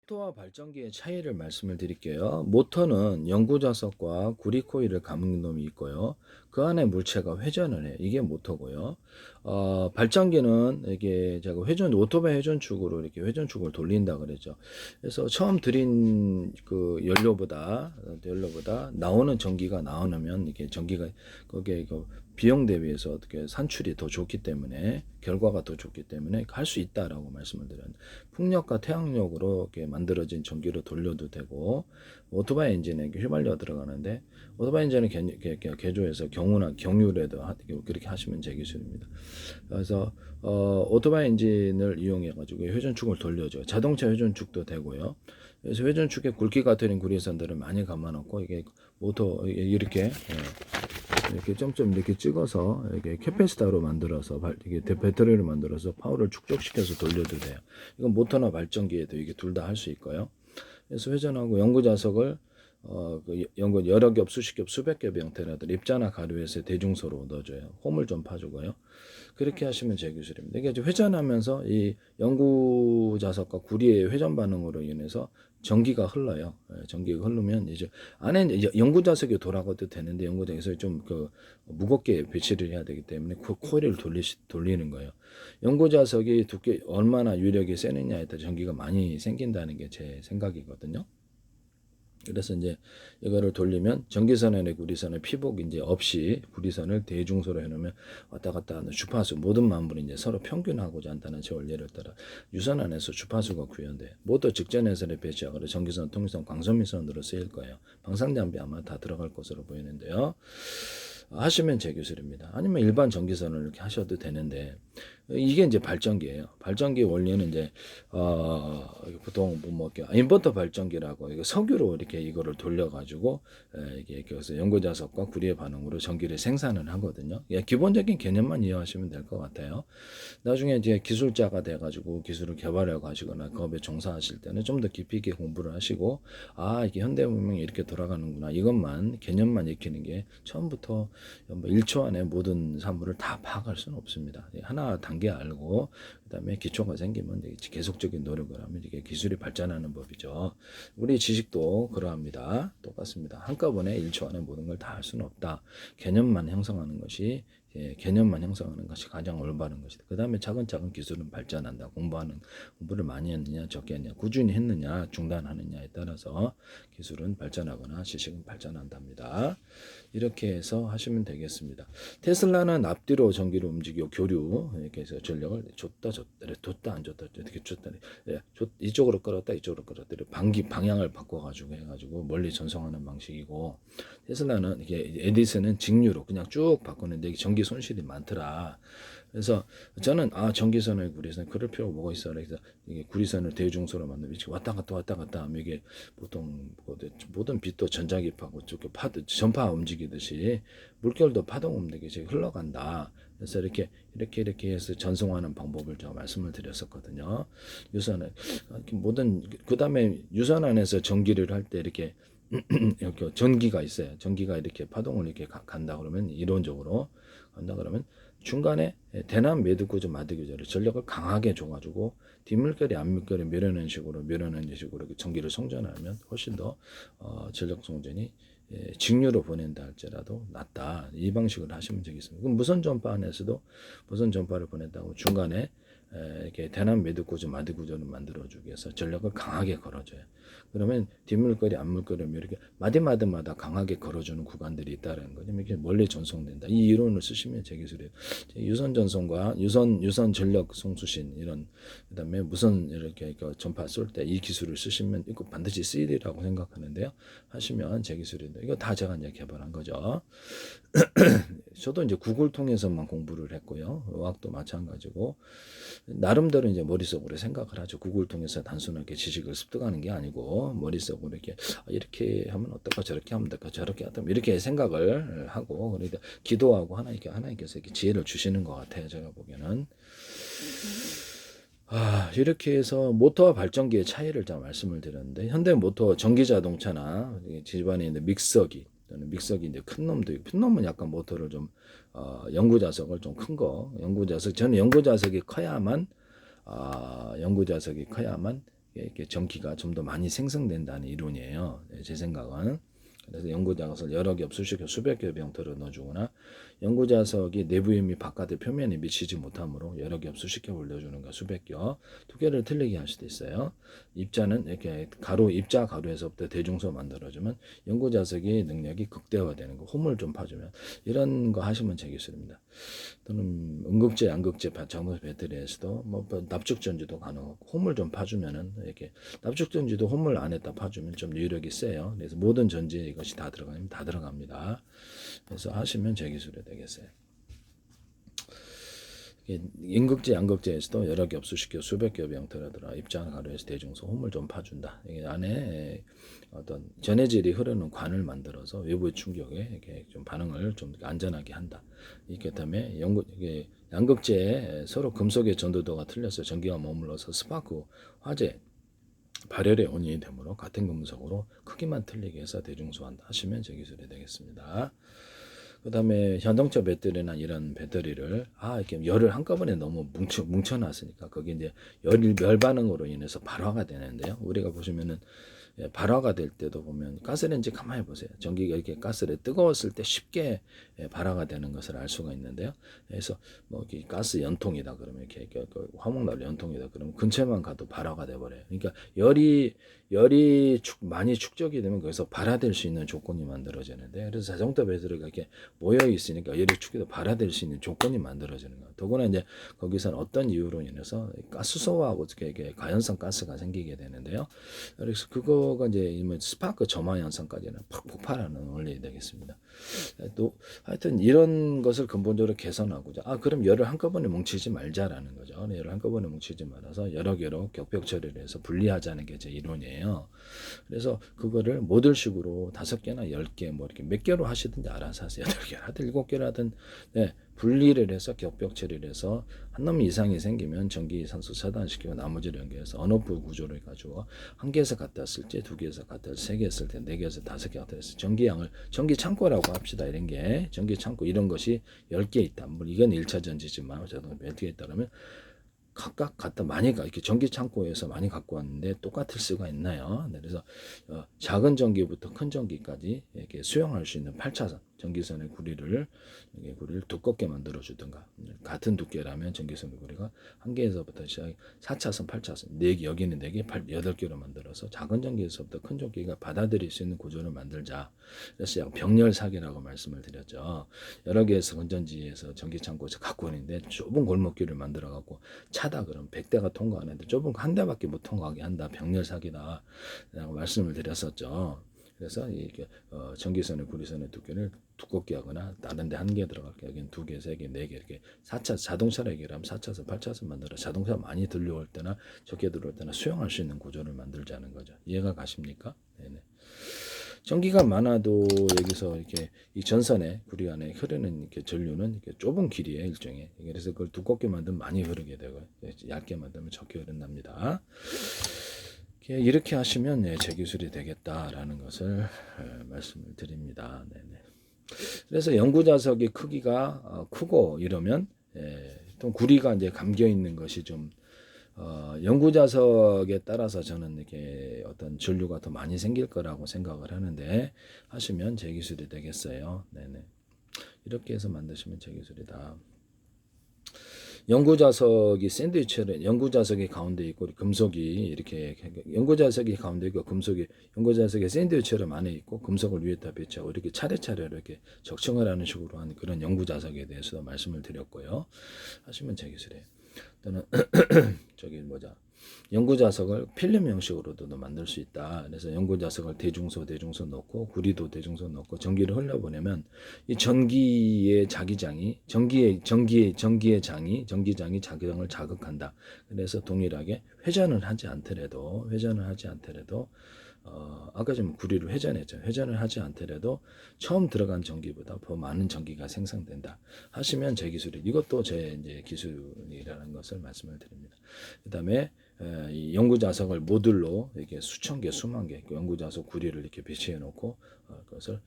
모터와 발전기의 차이를 말씀을 드릴게요. 모터는 연구자석과 구리코일을 감은 놈이 있고요. 그 안에 물체가 회전을 해요. 이게 모터고요. 발전기는 이게 제가 오토바이 회전축으로 이렇게 회전축을 돌린다 그랬죠. 그래서 처음 들인 그 연료보다 나오는 전기가 나오면 이게 전기가 거기에 비용 대비해서 어떻게 산출이 더 좋기 때문에 결과가 더 좋기 때문에 할 수 있다라고 말씀을 드렸는데, 풍력과 태양력으로 이렇게 만들어진 전기로 돌려도 되고, 오토바이 엔진에 휘발려 들어가는데 오토바이 엔진을 개조해서 경유나 경유라도 그렇게 하시면 제 기술입니다. 그래서 오토바이 엔진을 이용해 가지고 회전축을 돌려줘요. 자동차 회전축도 되고요. 그래서 회전축에 굵기가 들인 구리선들을 많이 감아놓고 이게 모터 이렇게 점점 이렇게 찍어서 이렇게 캐패시터로 만들어서 이게 배터리를 만들어서 파워를 축적시켜서 돌려도 돼요. 이건 모터나 발전기에도 이게 둘 다 할 수 있고요. 그래서 회전하고 연구 자석을 연구 여러 겹, 수십 겹, 수백 겹의 형태라도 입자나 가루에서 대중소로 넣어줘요. 홈을 좀 파주고요. 그렇게 하시면 제 기술입니다. 이게 회전하면서 이 연구 자석과 구리의 회전 반응으로 인해서 전기가 흘러요. 전기가 흐르면 이제 안에 이제 연구 자석이 돌아가도 되는데 연구 자석에서 좀 무겁게 배치를 해야 되기 때문에 그 코일을 돌리는 거예요. 연구 자석이 두께 얼마나 유력이 세느냐에 따라 전기가 많이 생긴다는 게 제 생각이거든요. 그래서 이제 이거를 돌리면 전기선에 구리선의 피복 이제 없이 구리선을 대중소로 해놓으면 왔다 갔다 하는 주파수 모든 만물이 이제 서로 평균하고자 한다는 제 원리를 따라 유선 안에서 주파수가 구현돼 모두 직전해선에 배치하거나 전기선, 통기선, 광선미선으로 쓰일 거예요. 방상장비 아마 다 들어갈 것으로 보이는데요. 하시면 제 기술입니다. 아니면 일반 전기선을 이렇게 하셔도 되는데, 이게 이제 발전기예요. 발전기 원리는 이제 보통 인버터 발전기라고 이거 석유로 이렇게 이거를 돌려가지고 이게 그래서 연고자석과 구리의 반응으로 전기를 생산을 하거든요. 예, 기본적인 개념만 이해하시면 될 것 같아요. 나중에 이제 기술자가 돼가지고 기술을 개발해 가시거나 그업에 종사하실 때는 좀 더 깊이 있게 공부를 하시고, 이게 현대문명이 이렇게 돌아가는구나, 이것만 개념만 익히는 게 처음부터 1초 안에 모든 사물을 다 파악할 수는 없습니다. 하나 단계 알고 그다음에 기초가 생기면 계속적인 노력을 하면 이게 기술이 발전하는 법이죠. 우리 지식도 그러합니다. 똑같습니다. 한꺼번에 1초 안에 모든 걸 다 할 수는 없다. 개념만 형성하는 것이 가장 올바른 것이다. 그 다음에 차근차근 기술은 발전한다. 공부를 많이 했느냐 적게 했느냐, 꾸준히 했느냐 중단하느냐에 따라서 기술은 발전하거나 지식은 발전한답니다. 이렇게 해서 하시면 되겠습니다. 테슬라는 앞뒤로 전기를 움직이고 교류, 이렇게 해서 전력을 줬다 안 줬다 이렇게 줬다, 이쪽으로 끌었다 이쪽으로 끌었다 방향을 바꿔가지고 해가지고 멀리 전송하는 방식이고, 테슬라는 이게 에디슨은 직류로 그냥 쭉 바꾸는데 전기 손실이 많더라. 그래서 저는 전기선을 구리선 그럴 필요가 뭐가 있어. 그래서 이게 구리선을 대중소로 만들면 왔다 갔다 하면 이게 보통 모든 빛도 전자기파고 전파 움직이듯이 물결도 파동 움직이듯이 흘러간다. 그래서 이렇게 해서 전송하는 방법을 제가 말씀을 드렸었거든요. 유선을 그 다음에 유선 안에서 전기를 할 때 이렇게 전기가 있어요. 전기가 이렇게 파동을 이렇게 간다 그러면, 이론적으로 간다 그러면 중간에 대남 매듭구조 마디구조를 전력을 강하게 줘가지고 뒷물결이 앞물결을 밀어내는 식으로 전기를 송전하면 훨씬 더 전력 송전이 직류로 보낸다 할지라도 낫다. 이 방식을 하시면 되겠습니다. 그럼 무선 전파 안에서도 무선 전파를 보낸다고 중간에 이렇게 대남 매듭구조 마디구조를 만들어주기 위해서 전력을 강하게 걸어줘요. 그러면 뒷물거리 앞물거리 이렇게 마디마디마다 강하게 걸어주는 구간들이 있다는 거죠. 이렇게 멀리 전송된다. 이 이론을 쓰시면 제 기술이에요. 유선 전송과 유선 전력 송수신 이런, 그다음에 무선 이렇게 전파 쏠 때 이 기술을 쓰시면 이거 반드시 쓰이리라고 생각하는데요. 하시면 제 기술인데, 이거 다 제가 이제 개발한 거죠. 저도 이제 구글 통해서만 공부를 했고요. 의학도 마찬가지고 나름대로 이제 머릿속으로 생각을 하죠. 구글 통해서 단순하게 지식을 습득하는 게 아니고 머릿속으로 이렇게 하면 어떨까, 저렇게 하면 어떨까, 저렇게 하면 이렇게 생각을 하고, 그러니까 기도하고 하나님께서 이렇게 지혜를 주시는 것 같아요. 제가 보기에는. 이렇게 해서 모터와 발전기의 차이를 제가 말씀을 드렸는데, 현대 모터 전기 자동차나 집안에 있는 믹서기 또는 믹서기 이제 큰 놈도 있고, 큰 놈은 약간 모터를 좀 연구 자석을 좀 큰 거, 저는 연구 자석이 커야만 이렇게 전기가 좀 더 많이 생성된다는 이론이에요. 제 생각은. 그래서 연구자석을 여러 겹, 수십 겹, 수백 겹의 형태로 넣어주거나 연구자석이 내부에 미 바깥의 표면에 미치지 못하므로 여러 겹, 수십 겹 올려주는 거 수백 겹, 두께를 틀리게 할 수도 있어요. 입자는 이렇게 입자 가루에서부터 대중소 만들어주면 연구자석의 능력이 극대화되는 거, 홈을 좀 파주면 이런 거 하시면 제 기술입니다. 또는 음극재, 양극재, 장소 배터리에서도 뭐 납축전지도 가능하고 홈을 좀 파주면은 이렇게 납축전지도 홈을 안에다 파주면 좀 유력이 세요. 그래서 모든 전지에 이것이 다 들어갑니다. 그래서 하시면 제 기술이 되겠어요. 인극재, 양극재에서도 여러 겹, 수십 겹, 수백 겹의 형태라더라. 입자 가루에서 대중소 홈을 좀 파준다. 이게 안에 어떤 전해질이 흐르는 관을 만들어서 외부의 충격에 이렇게 좀 반응을 좀 안전하게 한다. 이렇게 때문에 양극재에 서로 금속의 전도도가 틀려서 전기가 머물러서 스파크, 화재, 발열의 원인이 되므로 같은 금속으로 크기만 틀리게 해서 대중소한다 하시면 제 기술이 되겠습니다. 그 다음에 자동차 배터리나 이런 배터리를 이렇게 열을 한꺼번에 너무 뭉쳐놨으니까 거기 이제 열 반응으로 인해서 발화가 되는데요. 우리가 보시면은 발화가 될 때도 보면 가스레인지 가만히 보세요. 전기가 이렇게 가스를 뜨거웠을 때 쉽게 발화가 되는 것을 알 수가 있는데요. 그래서 뭐 가스 연통이다 그러면 이렇게 화목난로 연통이다 그러면 근처에만 가도 발화가 돼 버려요. 그러니까 열이 많이 축적이 되면 거기서 발화될 수 있는 조건이 만들어지는데, 그래서 자동차 배터리가 이렇게 모여 있으니까 열이 축적도 발화될 수 있는 조건이 만들어지는 거예요. 더구나 이제 거기서는 어떤 이유로 인해서 가스소하고 이렇게 가연성 가스가 생기게 되는데요. 그래서 그거가 이제 스파크 점화 현상까지는 팍 폭발하는 원리 되겠습니다. 또 하여튼 이런 것을 근본적으로 개선하고자 그럼 열을 한꺼번에 뭉치지 말자라는 거죠. 열을 한꺼번에 뭉치지 말아서 여러 개로 격벽 처리를 해서 분리하자는 게 제 이론이에요. 그래서 그거를 모듈식으로 5개나 10개 뭐 이렇게 몇 개로 하시든지 알아서 하세요. 8개 하든 7개를 하든 분리를 해서 격벽 처리를 해서 한 놈 이상이 생기면 전기 산소 차단시키고 나머지를 연결해서 언오프 구조를 가지고 한 개에서 갖다 쓸지 두 개에서 갖다 세 개 쓸 때 네 개에서 5개 갖다 쓸 전기양을 전기 창고라고 합시다. 이런 게 전기 창고 이런 것이 10개 있다. 뭐 이건 1차 전지지만 어쨌든 몇 개 있다면 각각 갖다 많이 이렇게 전기 창고에서 많이 갖고 왔는데 똑같을 수가 있나요? 그래서 작은 전기부터 큰 전기까지 이렇게 수용할 수 있는 8차선 전기선의 구리를 두껍게 만들어 주든가, 같은 두께라면 전기선의 구리가 한 개에서부터 시작 4차선, 8차선, 4개, 여기는 4개, 8개로 만들어서 작은 전기에서부터 큰 전기가 받아들일 수 있는 구조를 만들자. 그래서 병렬 사기라고 말씀을 드렸죠. 여러 개의 건전지에서 전기 창고에서 갖고 오는데 좁은 골목길을 만들어 갖고 차다 그러면 100대가 통과하는데 좁은 한 대밖에 못 통과하게 한다. 병렬 사기다 라고 말씀을 드렸었죠. 그래서 이게 전기선의 구리선의 두께를 두껍게 하거나 다른 데 한 개 들어갈게 여기는 2개, 3개, 4개 이렇게 4차 자동차라 얘기하면 4차선, 8차선 만들어 자동차 많이 들려올 때나 적게 들어올 때나 수용할 수 있는 구조를 만들자는 거죠. 이해가 가십니까? 네네. 전기가 많아도 여기서 이렇게 이 전선에 구리 안에 흐르는 이렇게 전류는 이렇게 좁은 길이에요, 일종의. 그래서 그걸 두껍게 만들면 많이 흐르게 되고 얇게 만들면 적게 흐른답니다. 이렇게 하시면 제 기술이 되겠다라는 것을 말씀을 드립니다. 네네. 그래서 연구자석의 크기가 크고 이러면 또 구리가 이제 감겨 있는 것이 좀 연구자석에 따라서 저는 이렇게 어떤 전류가 더 많이 생길 거라고 생각을 하는데 하시면 제 기술이 되겠어요. 네네. 이렇게 해서 만드시면 제 기술이다. 연구자석이 샌드위치를 연구자석이 가운데 있고 금속이 이렇게 연구자석이 가운데 있고 금속이 연구자석의 샌드위치를 안에 있고 금속을 위에다 배치하고 이렇게 차례차례 이렇게 적층을 하는 식으로 한 그런 연구자석에 대해서도 말씀을 드렸고요. 하시면 제 기술이에요. 또는 연구자석을 필름 형식으로도 만들 수 있다. 그래서 연구자석을 대중소 넣고 구리도 대중소 넣고 전기를 흘려보내면 이 전기의 자기장이 전기장이 자기장을 자극한다. 그래서 동일하게 회전을 하지 않더라도 아까 좀 구리를 회전했죠. 회전을 하지 않더라도 처음 들어간 전기보다 더 많은 전기가 생성된다. 하시면 제 기술이 이것도 제 이제 기술이라는 것을 말씀을 드립니다. 그다음에 이 연구자석을 모듈로 이렇게 수천 개, 수만 개 연구자석 구리를 이렇게 배치해 놓고 그것을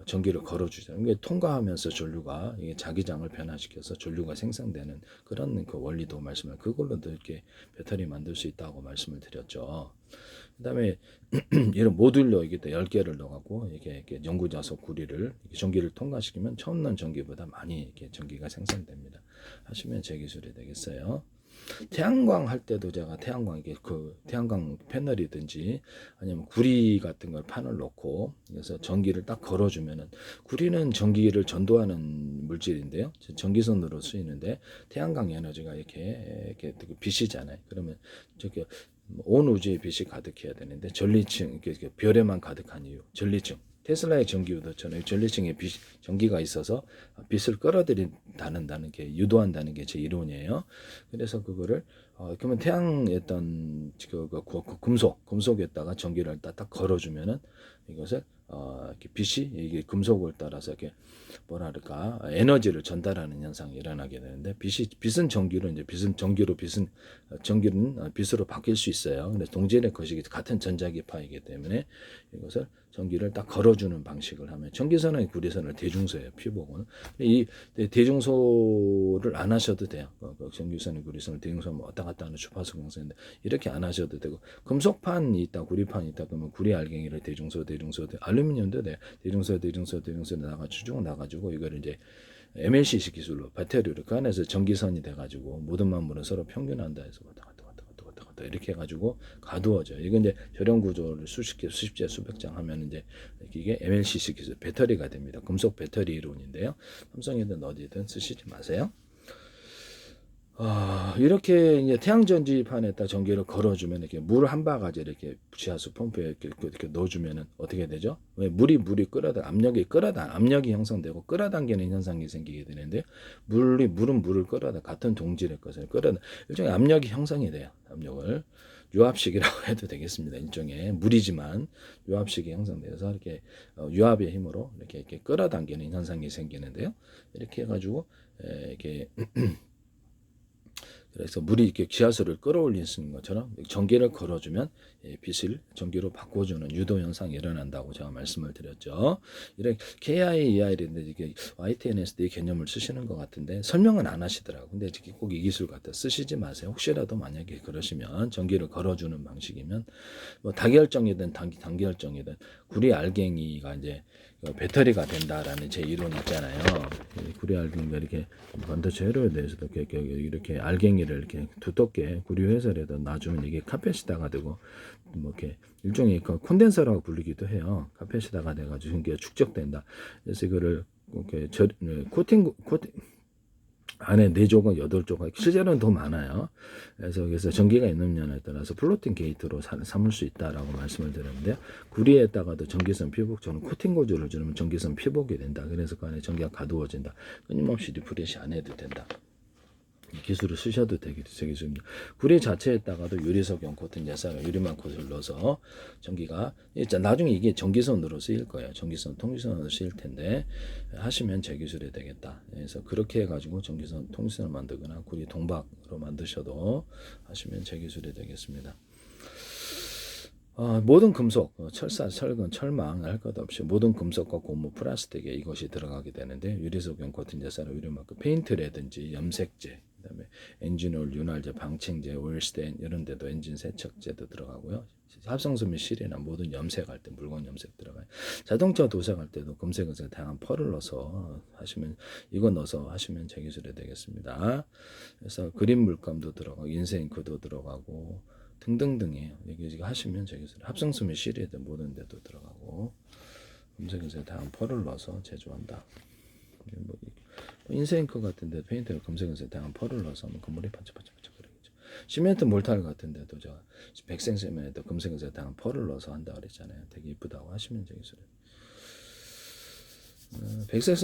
전기를 걸어주죠. 이게 통과하면서 전류가 이게 자기장을 변화시켜서 전류가 생성되는 그런 그 원리도 말씀을 그걸로도 이렇게 배터리 만들 수 있다고 말씀을 드렸죠. 그다음에 이런 모듈로 이게 또 10개를 넣어갖고 이렇게 연구자석 구리를 이렇게 전기를 통과시키면 처음 난 전기보다 많이 이렇게 전기가 생성됩니다. 하시면 제 기술이 되겠어요. 태양광 할 때도 제가 태양광 이게 그 태양광 패널이든지 아니면 구리 같은 걸 판을 놓고 그래서 전기를 딱 걸어주면은 구리는 전기를 전도하는 물질인데요. 전기선으로 쓰이는데 태양광 에너지가 이렇게 빛이잖아요. 그러면 저기 온 우주에 빛이 가득해야 되는데 전리층 이렇게 별에만 가득한 이유 전리층 테슬라의 전기유도처럼 전리층에 전기가 있어서 빛을 끌어들인다는 게 유도한다는 게 제 이론이에요. 그래서 그거를 그러면 태양에 있던 그 금속에다가 전기를 딱 걸어주면은 이것을 이렇게 빛이 이게 금속을 따라서 이렇게 뭐랄까 에너지를 전달하는 현상이 일어나게 되는데 빛은 전기로 이제 빛은 전기로 전기는 빛으로 바뀔 수 있어요. 근데 동질의 거식이 같은 전자기파이기 때문에 이것을 전기를 딱 걸어주는 방식을 하면 전기선은 구리선을 대중소예요. 피복은 이 대중소를 안 하셔도 돼요. 전기선이 구리선을 대중소 왔다 갔다 하는 주파수 강선인데 이렇게 안 하셔도 되고 금속판이 있다 구리판이 있다 그러면 구리 알갱이를 대중소 알루미늄도 돼 대중소 나가지고 이걸 이제 MLCC 기술로 배터리를 그 안에서 전기선이 돼가지고 모든 만물은 서로 평균한다 해서 왔다 갔다 이렇게 해가지고 가두어져요. 이건 이제 절연 구조를 수십 개, 수백 장 하면 이제 이게 MLCC 기술 배터리가 됩니다. 금속 배터리 이론인데요. 삼성이든 어디든 쓰시지 마세요. 이렇게 이제 태양전지판에다 전기를 걸어주면 이렇게 물 한 바가지 이렇게 지하수 펌프에 이렇게 넣어주면은 어떻게 되죠? 왜 물이 압력이 형성되고 끌어당기는 현상이 생기게 되는데 물은 물을 같은 동질의 것을 일종의 압력이 형성이 돼요. 압력을 유압식이라고 해도 되겠습니다. 일종의 물이지만 유압식이 형성돼서 이렇게 유압의 힘으로 이렇게 끌어당기는 현상이 생기는데요. 이렇게 해가지고 이렇게 그래서 물이 이렇게 지하수를 끌어올리는 것처럼 전기를 걸어주면 빛을 전기로 바꿔주는 유도 현상이 일어난다고 제가 말씀을 드렸죠. 이렇게 KI/EI인데 이게 YTNSD 개념을 쓰시는 것 같은데 설명은 안 하시더라고요. 근데 꼭 이 기술 같아 쓰시지 마세요. 혹시라도 만약에 그러시면 전기를 걸어주는 방식이면 뭐 다결정이든 단결정이든 구리 알갱이가 이제 배터리가 된다라는 제 이론이 있잖아요. 구리 알갱이가 이렇게 반도체 회로에 대해서도 이렇게 알갱이를 이렇게 두껍게 구리 회설에다 놔주면 이게 카페시다가 되고 뭐 이렇게 일종의 콘덴서라고 불리기도 해요. 카페시다가 돼가지고 이게 축적된다. 그래서 이거를 이렇게 코팅 안에 4조각, 8조각, 실제로는 더 많아요. 그래서 전기가 있느냐에 따라서 플로팅 게이트로 삼을 수 있다라고 말씀을 드렸는데, 구리에다가도 전기선 피복, 저는 코팅 고주를 주면 전기선 피복이 된다. 그래서 그 안에 전기가 가두어진다. 끊임없이 리프레시 안 해도 된다. 이 기술을 쓰셔도 되겠습니다. 구리 자체에다가도 유리석용 코팅 예사가 유리만 코트를 넣어서 전기가 나중에 이게 전기선으로 쓰일 거예요. 전기선 통기선으로 쓰일 텐데 하시면 제 기술이 되겠다. 그래서 그렇게 해가지고 전기선 통기선을 만들거나 구리 동박으로 만드셔도 하시면 제 기술이 되겠습니다. 모든 금속, 철사, 철근, 철망 할 것 없이 모든 금속과 고무, 플라스틱에 이것이 들어가게 되는데 유리석용 코팅 예사로 유리만큼 페인트라든지 염색제, 그다음에 엔진오일, 윤활제, 방층제, 오일스테인 이런 데도 엔진 세척제도 들어가고요. 합성수 및 실이나 모든 염색할 때 물건 염색 들어가요. 자동차 도색할 때도 금색에서 다양한 펄을 넣어서 하시면 이거 넣어서 하시면 제 기술이 되겠습니다. 그래서 그린 물감도 들어가고 인쇄잉크도 들어가고 등등등이에요. 이게 하시면 제 기술 합성수 및 실이든 모든 데도 들어가고 금색에서 다양한 펄을 넣어서 제조한다. 뭐 인쇄잉크 같은데 페인트를 검색해서 다양한 펄을 넣어서 하면 건물이 반짝반짝 그러겠죠. 시멘트 몰탈 같은데도 저 백생 세면에도 검색해서 다양한 펄을 넣어서 한다 그랬잖아요. 되게 이쁘다고 하시면 되겠어요. 백색